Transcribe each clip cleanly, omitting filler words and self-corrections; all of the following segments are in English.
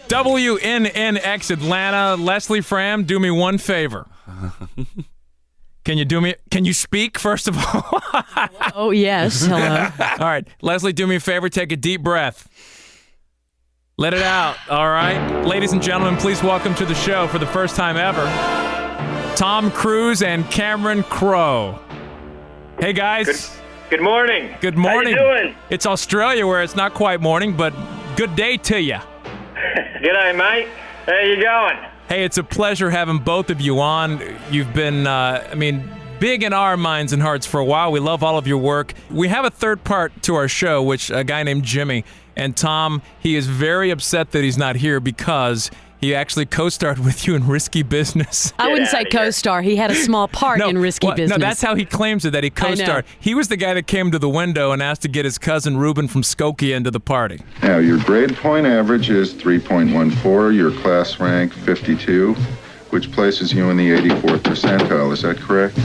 WNNX Atlanta. Leslie Fram, do me one favor. Can you speak, first of all? Oh, yes. Hello. All right. Leslie, do me a favor. Take a deep breath. Let it out. All right. Ladies and gentlemen, please welcome to the show for the first time ever, Tom Cruise and Cameron Crowe. Hey, guys. Good morning. Good morning. How you doing? It's Australia where it's not quite morning, but good day to you. G'day, mate. How you going? Hey, it's a pleasure having both of you on. You've been, big in our minds and hearts for a while. We love all of your work. We have a third part to our show, which a guy named Jimmy. And Tom, he is very upset that he's not here because he actually co-starred with you in Risky Business. I wouldn't say co-star. He had a small part in Risky Business. No, that's how he claims it, that he co-starred. He was the guy that came to the window and asked to get his cousin Ruben from Skokie into the party. Now, your grade point average is 3.14, your class rank 52, which places you in the 84th percentile. Is that correct?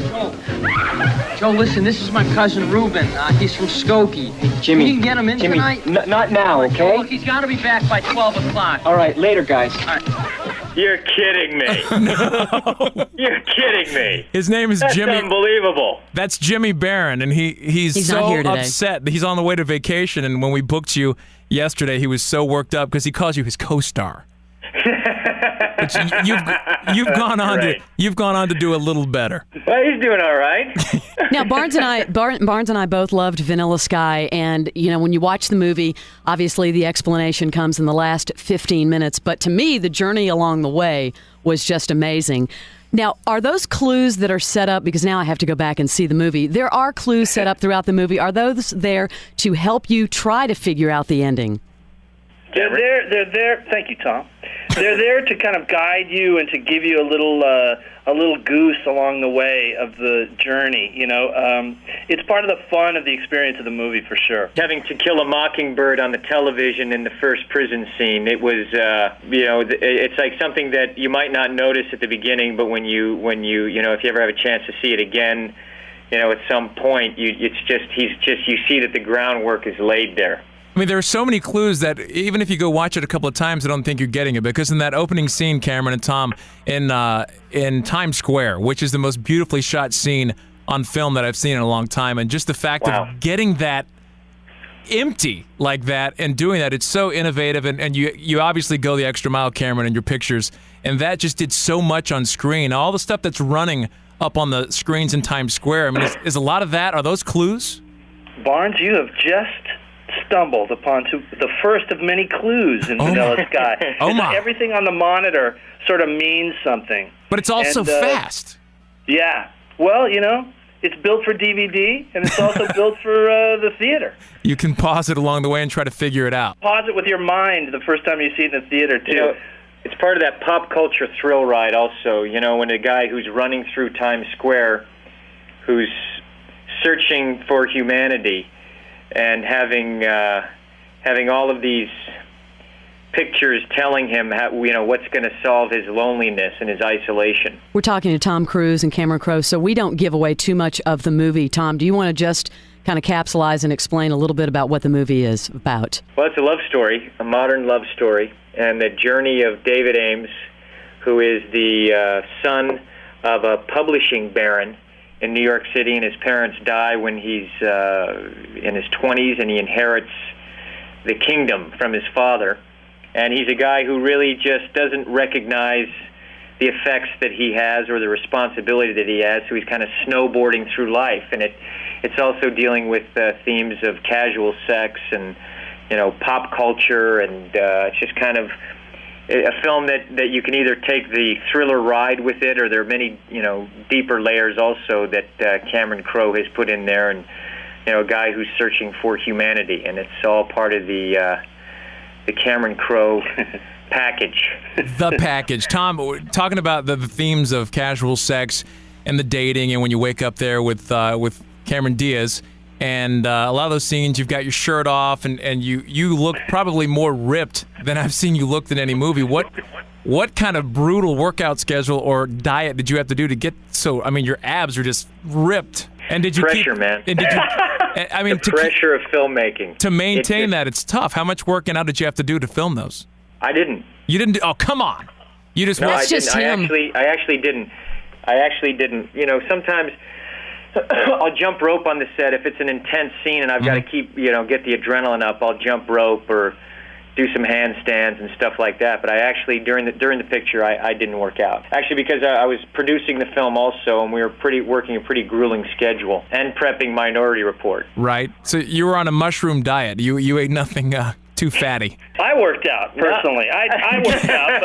Joe, listen, this is my cousin Ruben. He's from Skokie. Hey, Jimmy. You can get him in tonight? Not now, okay? Look, he's got to be back by 12 o'clock. All right, later, guys. All right. You're kidding me. No. You're kidding me. His name is Jimmy. That's unbelievable. That's Jimmy Barron, and he's not so here today. upset. He's on the way to vacation, and when we booked you yesterday, he was so worked up because he calls you his co-star. But you've gone on to do a little better. Well, he's doing all right. Now, Barnes and I both loved Vanilla Sky, and when you watch the movie, obviously the explanation comes in the last 15 minutes. But to me, the journey along the way was just amazing. Now, are those clues that are set up? Because now I have to go back and see the movie. There are clues set up throughout the movie. Are those there to help you try to figure out the ending? They're there. Thank you, Tom. They're there to kind of guide you and to give you a little goose along the way of the journey. It's part of the fun of the experience of the movie for sure. Having To Kill a Mockingbird on the television in the first prison scene, it was, it's like something that you might not notice at the beginning, but when you if you ever have a chance to see it again, at some point, you see that the groundwork is laid there. I mean, there are so many clues that even if you go watch it a couple of times, I don't think you're getting it. Because in that opening scene, Cameron and Tom, in Times Square, which is the most beautifully shot scene on film that I've seen in a long time, and just the fact of getting that empty like that and doing that, it's so innovative. And you obviously go the extra mile, Cameron, in your pictures, and that just did so much on screen. All the stuff that's running up on the screens in Times Square, I mean, is a lot of that, are those clues? Barnes, you have just stumbled upon the first of many clues in Vanilla Sky. Everything on the monitor sort of means something. But it's also fast. Yeah. Well, it's built for DVD, and it's also built for the theater. You can pause it along the way and try to figure it out. Pause it with your mind the first time you see it in the theater, too. It's part of that pop culture thrill ride also. When a guy who's running through Times Square, who's searching for humanity, and having all of these pictures telling him what's going to solve his loneliness and his isolation. We're talking to Tom Cruise and Cameron Crowe, so we don't give away too much of the movie. Tom, do you want to just kind of capsulize and explain a little bit about what the movie is about? Well, it's a love story, a modern love story, and the journey of David Ames, who is the son of a publishing baron in New York City, and his parents die when he's in his 20s, and he inherits the kingdom from his father. And he's a guy who really just doesn't recognize the effects that he has or the responsibility that he has, so he's kind of snowboarding through life. And it's also dealing with themes of casual sex and pop culture, and it's just kind of a film that you can either take the thriller ride with it, or there are many, deeper layers also that Cameron Crowe has put in there, and a guy who's searching for humanity, and it's all part of the Cameron Crowe package. The package. Tom, we're talking about the themes of casual sex and the dating, and when you wake up there with Cameron Diaz. And a lot of those scenes, you've got your shirt off, and you look probably more ripped than I've seen you look in any movie. What kind of brutal workout schedule or diet did you have to do to get so? I mean, your abs are just ripped. And did you pressure, man? And did you? The pressure of filmmaking. To maintain that, it's tough. How much working out did you have to do to film those? I didn't. You didn't do, oh, come on. You just No, want I That's just didn't. him. I actually didn't. You know, sometimes I'll jump rope on the set if it's an intense scene and I've got to keep, get the adrenaline up. I'll jump rope or do some handstands and stuff like that. But I actually during the picture I didn't work out. Actually, because I was producing the film also, and we were working a pretty grueling schedule and prepping Minority Report. right. So you were on a mushroom diet. You ate nothing too fatty. I worked out personally. I worked out,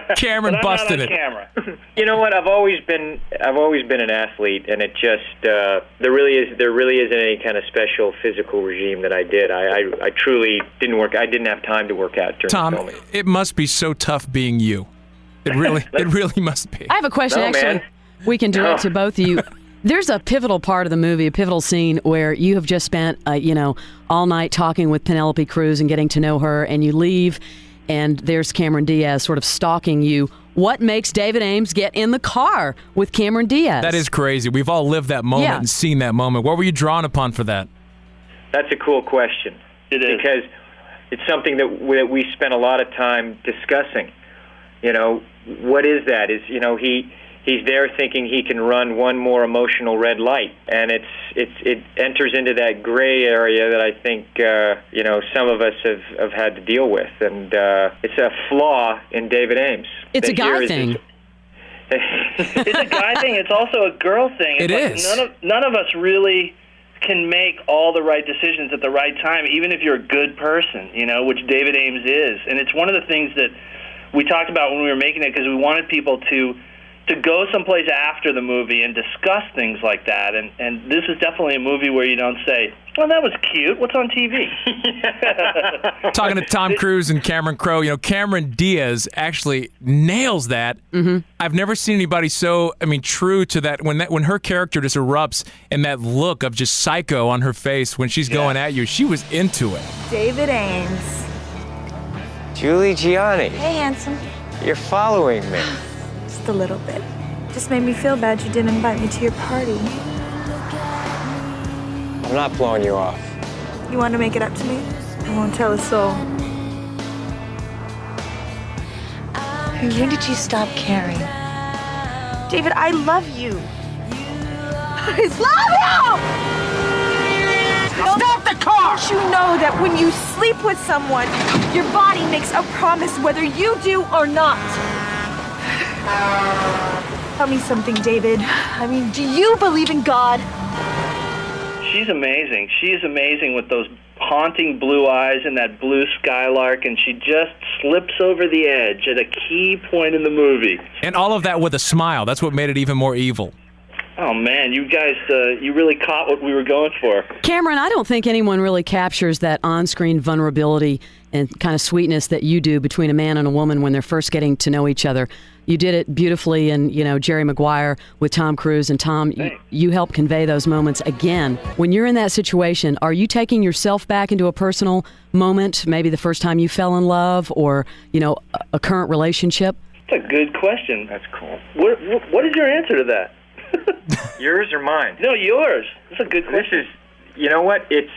but Cameron but I'm busted not on it. Camera. You know what? I've always been an athlete, and it just there really isn't any kind of special physical regime that I did. I truly didn't work. I didn't have time to work out during Tom, filming. it must be so tough being you. It really must be. I have a question, No, actually. man. We can direct to both of you. There's a pivotal part of the movie, a pivotal scene where you have just spent, all night talking with Penelope Cruz and getting to know her, and you leave, and there's Cameron Diaz sort of stalking you. What makes David Ames get in the car with Cameron Diaz? That is crazy. We've all lived that moment Yeah. and seen that moment. What were you drawn upon for that? That's a cool question. It is. Because it's something that we spent a lot of time discussing. What is that? He's there thinking he can run one more emotional red light, and it enters into that gray area that I think some of us have had to deal with, and it's a flaw in David Ames. It's a That here guy is thing. It's a guy thing. It's also a girl thing. It is. None of us really can make all the right decisions at the right time, even if you're a good person, which David Ames is. And it's one of the things that we talked about when we were making it, because we wanted people to go someplace after the movie and discuss things like that. And this is definitely a movie where you don't say, well, that was cute. What's on TV? Talking to Tom Cruise and Cameron Crowe, Cameron Diaz actually nails that. Mm-hmm. I've never seen anybody so, true to that. When her character just erupts and that look of just psycho on her face when she's going at you, she was into it. David Ames. Julie Gianni, Hey, handsome. you're following me. Just a little bit. Just made me feel bad you didn't invite me to your party. I'm not blowing you off. You want to make it up to me? I won't tell a soul. When did you stop caring? David, I love you. I love you! Stop the car! Don't you know that when you sleep with someone, your body makes a promise whether you do or not? Tell me something, David. Do you believe in God? She's amazing. She is amazing with those haunting blue eyes and that blue skylark, and she just slips over the edge at a key point in the movie. And all of that with a smile. That's what made it even more evil. Oh, man, you guys, you really caught what we were going for. Cameron, I don't think anyone really captures that on-screen vulnerability and kind of sweetness that you do between a man and a woman when they're first getting to know each other. You did it beautifully in, Jerry Maguire with Tom Cruise. And Tom, you help convey those moments again. When you're in that situation, are you taking yourself back into a personal moment, maybe the first time you fell in love or, a current relationship? That's a good question. That's cool. What is your answer to that? Yours or mine? No, yours. That's a good question. You know what? It's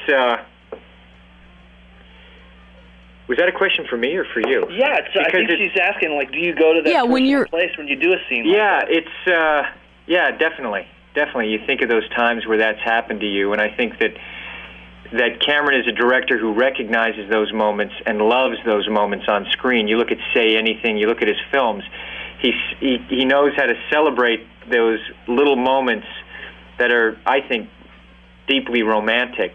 was that a question for me or for you? Yeah, I think she's asking, do you go to that place when you do a scene like that? It's definitely. You think of those times where that's happened to you, and I think that Cameron is a director who recognizes those moments and loves those moments on screen. You look at Say Anything, you look at his films, he knows how to celebrate those little moments that are, I think, deeply romantic.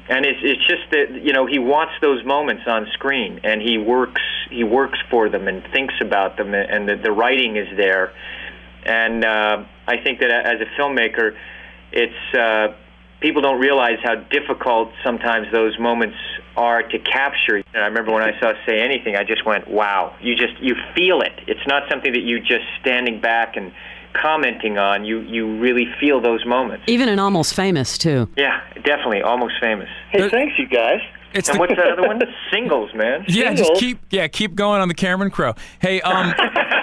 And it's just that, he wants those moments on screen, and he works for them and thinks about them, and the writing is there. And I think that as a filmmaker, it's people don't realize how difficult sometimes those moments are to capture. And I remember when I saw Say Anything, I just went, wow. You feel it. It's not something that you just standing back and commenting on. You really feel those moments. Even in Almost Famous, too. Yeah, definitely. Almost Famous. Hey, thanks, you guys. And what's that other one? Singles, man. Yeah, Singles. just keep going on the Cameron Crowe. Hey,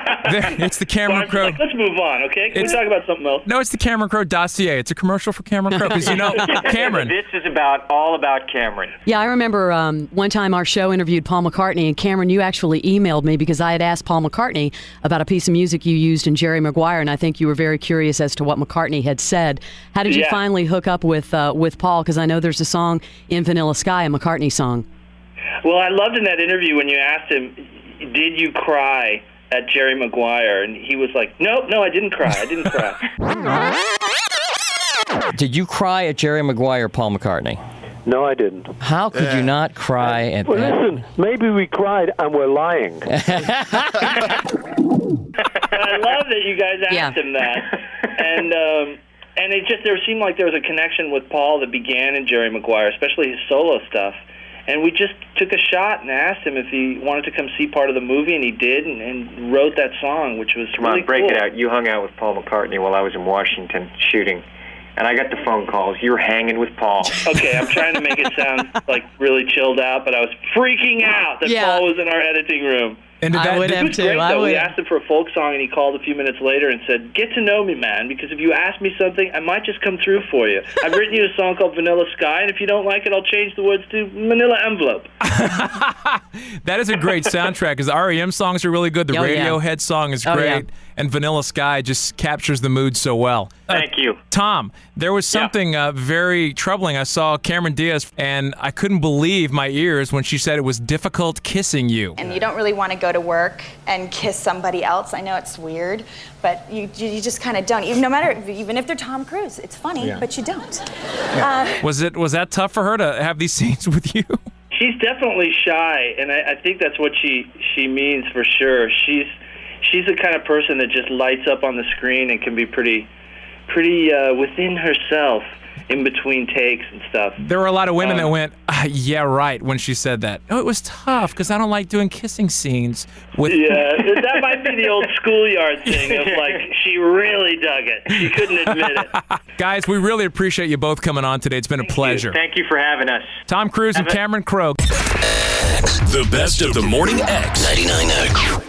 It's the Cameron Crowe. Like, let's move on, okay? Can we talk about something else? No, it's the Cameron Crowe dossier. It's a commercial for Cameron Crowe because Cameron. This is all about Cameron. Yeah, I remember one time our show interviewed Paul McCartney, and Cameron, you actually emailed me because I had asked Paul McCartney about a piece of music you used in Jerry Maguire, and I think you were very curious as to what McCartney had said. How did you finally hook up with Paul? Because I know there's a song in Vanilla Sky, a McCartney song. Well, I loved in that interview when you asked him, did you cry at Jerry Maguire? And he was like, no, I didn't cry. I didn't cry. Did you cry at Jerry Maguire, Paul McCartney? No, I didn't. How could you not cry at Well, listen, maybe we cried and we're lying. I love that you guys asked him that. And it just, there seemed like there was a connection with Paul that began in Jerry Maguire, especially his solo stuff. And we just took a shot and asked him if he wanted to come see part of the movie, and he did, and wrote that song, which was really cool. Break it out. You hung out with Paul McCartney while I was in Washington shooting, and I got the phone calls. You were hanging with Paul. Okay, I'm trying to make it sound like really chilled out, but I was freaking out that Paul was in our editing room. And I would have too. We asked him for a folk song, and he called a few minutes later and said, "Get to know me, man, because if you ask me something, I might just come through for you. I've written you a song called Vanilla Sky, and if you don't like it, I'll change the words to Manila Envelope." That is a great soundtrack, because the REM songs are really good. The Radiohead song is great, and Vanilla Sky just captures the mood so well. Thank you. Tom, there was something very troubling. I saw Cameron Diaz, and I couldn't believe my ears when she said it was difficult kissing you. And you don't really want to go to work and kiss somebody else. I know it's weird, but you just kind of don't. Even if they're Tom Cruise, it's funny, but you don't. Was that tough for her to have these scenes with you? She's definitely shy, and I think that's what she means for sure. She's the kind of person that just lights up on the screen and can be pretty within herself in between takes and stuff. There were a lot of women that went, yeah, right, when she said that. Oh, it was tough, because I don't like doing kissing scenes with... Yeah, that might be the old schoolyard thing of, like, she really dug it. She couldn't admit it. Guys, we really appreciate you both coming on today. It's been a pleasure. Thank you for having us. Tom Cruise and Cameron Crowe. The best of the Morning X. 99.9.